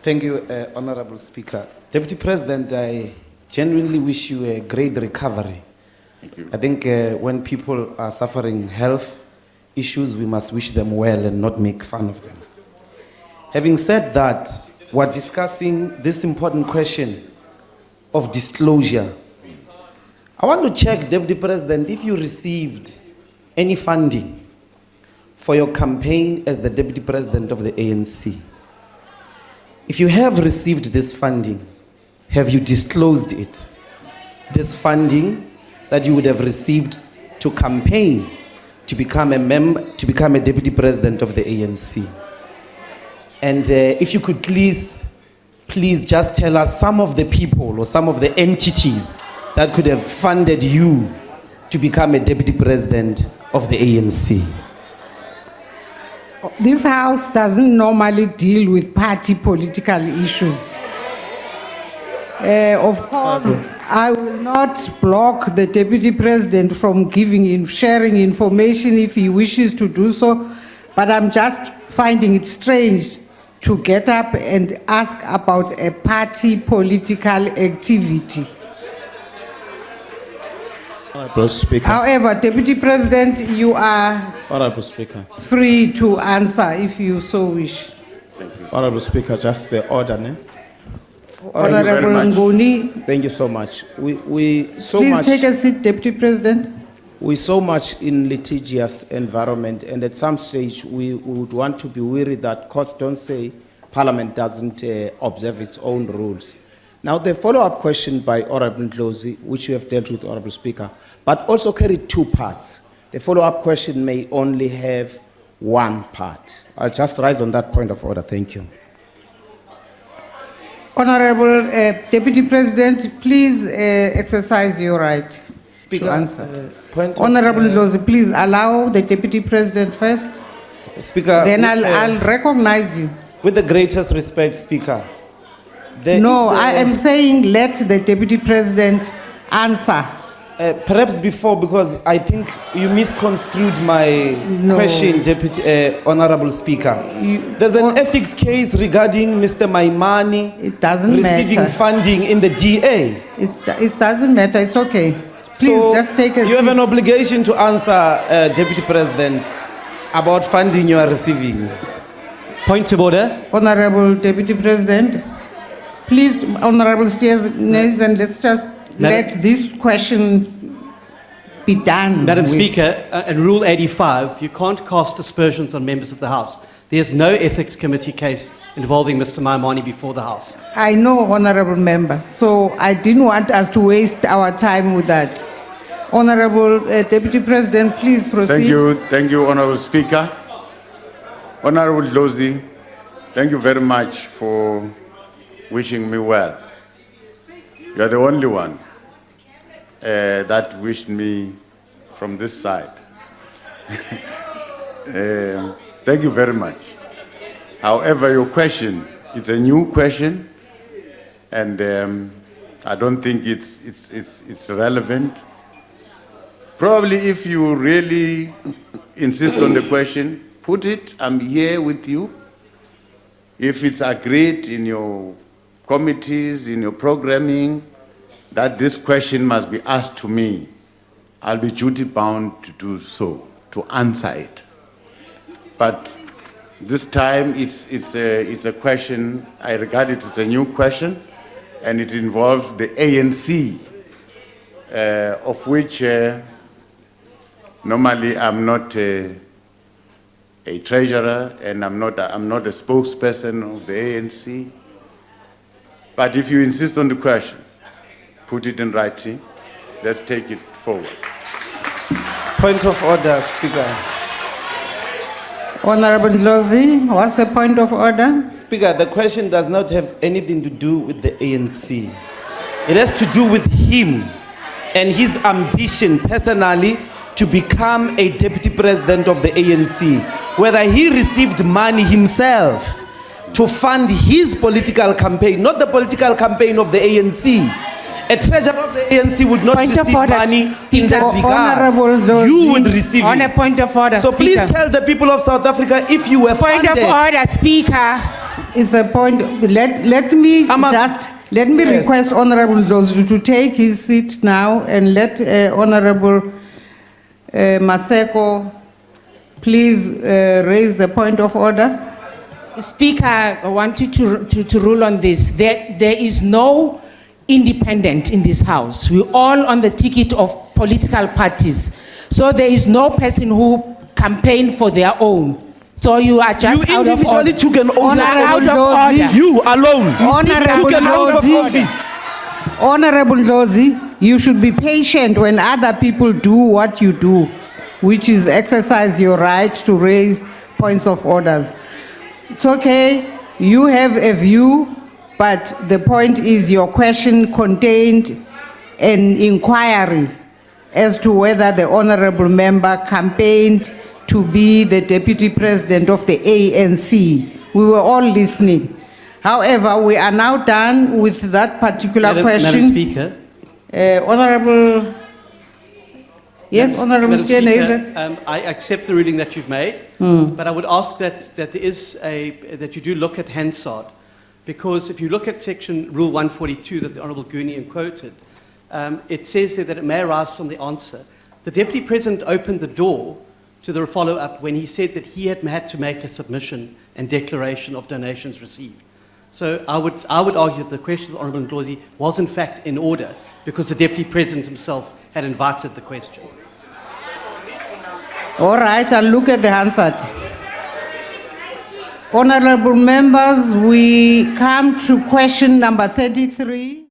Thank you, Honorable Speaker. Deputy President, I genuinely wish you a great recovery. Thank you. I think when people are suffering health issues, we must wish them well and not make fun of them. Having said that, we're discussing this important question of disclosure. I want to check, Deputy President, if you received any funding for your campaign as the Deputy President of the ANC. If you have received this funding, have you disclosed it? This funding that you would have received to campaign to become a Deputy President of the ANC. And if you could please just tell us some of the people or some of the entities that could have funded you to become a Deputy President of the ANC. This House doesn't normally deal with party political issues. Of course, I will not block the Deputy President from sharing information if he wishes to do so, but I'm just finding it strange to get up and ask about a party political activity. Honorable Speaker. However, Deputy President, you are Honorable Speaker. free to answer if you so wish. Thank you. Honorable Speaker, just the order, ne? Honorable Nguni, Thank you so much. please take a seat, Deputy President. We're so much in litigious environment, and at some stage we would want to be wary that courts don't say Parliament doesn't observe its own rules. Now, the follow-up question by Honorable Ndlozi, which you have dealt with, Honorable Speaker, but also carried two parts. The follow-up question may only have one part. I'll just rise on that point of order. Thank you. Honorable Deputy President, please exercise your right Speaker, to answer. Honorable Ndlozi, please allow the Deputy President first. Speaker, Then I'll recognize you. with the greatest respect, Speaker. No, I am saying let the Deputy President answer. Perhaps before, because I think you misconstrued my question, Deputy Honorable Speaker. There's an ethics case regarding Mr. Maimani It doesn't receiving matter. funding in the DA. It doesn't matter, it's okay. Please So just take a seat. you have an obligation to answer, Deputy President, about funding you are receiving. Point of order. Honorable Deputy President, please, Honorable Steers, and let's just let this question be done. Madam with. Speaker, in Rule 85, you can't cast aspersions on members of the House. There's no ethics committee case involving Mr. Maimani before the House. I know, Honorable Member, so I didn't want us to waste our time with that. Honorable Deputy President, please proceed. Thank you, Honorable Speaker. Honorable Ndlozi, thank you very much for wishing me well. You are the only one that wished me from this side. Thank you very much. However, your question, it's a new question, and I don't think it's relevant. Probably if you really insist on the question, put it, I'm here with you. If it's agreed in your committees, in your programming, that this question must be asked to me, I'll be duty bound to do so, to answer it. But this time it's a question, I regard it as a new question, and it involves the ANC, of which normally I'm not a treasurer, and I'm not a spokesperson of the ANC. But if you insist on the question, put it in writing. Let's take it forward. Point of order, Speaker. Honorable Ndlozi, what's the point of order? Speaker, the question does not have anything to do with the ANC. It has to do with him and his ambition personally to become a Deputy President of the ANC. Whether he received money himself to fund his political campaign, not the political campaign of the ANC. A treasurer of the ANC would not Point of receive order. money in Speaker, that regard. Honorable Ndlozi, You would receive on it. a point of order, So please Speaker. tell the people of South Africa if you were Point funded. of order, Speaker. It's a point, let me Yes. request Honorable Ndlozi to take his seat now and let Honorable Maseko please raise the point of order. Speaker, I want you to rule on this. There is no independent in this house. We're all on the ticket of political parties. So there is no person who campaigned for their own. So you are just You out of order. individually took an oath. Out of order. You alone. Honorable took an oath of Ndlozi, office. Honorable Ndlozi, you should be patient when other people do what you do, which is exercise your right to raise points of orders. It's okay, you have a view, but the point is your question contained an inquiry as to whether the honorable member campaigned to be the deputy president of the ANC. We were all listening. However, we are now done with that particular question. Madam Speaker. Honorable, yes, Honorable Madam Speaker, is Speaker, it? I accept the ruling that you've made, but I would ask that that you do look at Hansard, because if you look at section Rule 142 that the Honourable Goonian quoted, it says there that it may arise from the answer. The Deputy President opened the door to the follow-up when he said that he had to make a submission and declaration of donations received. So I would argue that the question of the Honourable Ndlozi was in fact in order because the Deputy President himself had invited the question. All right, I'll look at the Hansard. Honorable members, we come to question number 33.